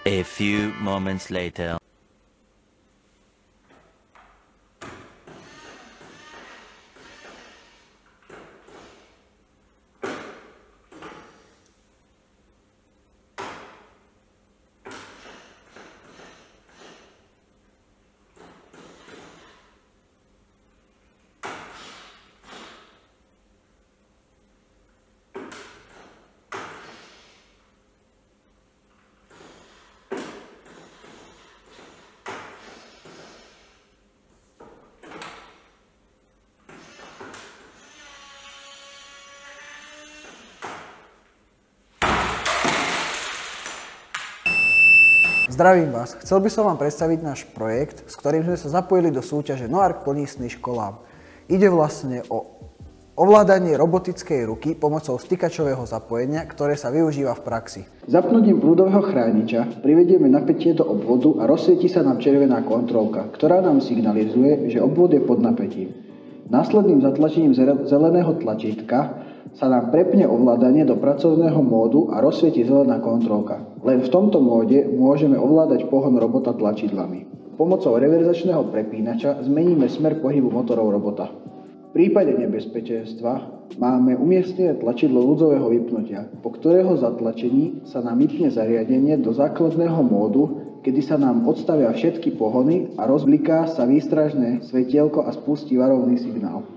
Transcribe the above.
A few moments later. Zdravím vás. Chcel by som vám predstaviť náš projekt, s ktorým sme sa zapojili do súťaže Noark plní sny školám. Ide vlastne o ovládanie robotickej ruky pomocou stykačového zapojenia, ktoré sa využíva v praxi. Zapnutím prúdového chrániča privedieme napätie do obvodu a rozsvieti sa nám červená kontrolka, ktorá nám signalizuje, že obvod je pod napätím. Následným zatlačením zeleného tlačítka sa nám prepne ovládanie do pracovného módu a rozsvieti zelená kontrolka. Len v tomto móde môžeme ovládať pohon robota tlačidlami. Pomocou reverzačného prepínača zmeníme smer pohybu motorov robota. V prípade nebezpečenstva máme umiestnené tlačidlo núdzového vypnutia, po ktorého zatlačení sa nám vypne zariadenie do základného módu, kedy sa nám odstavia všetky pohony a rozbliká sa výstražné svetielko a spustí varovný signál.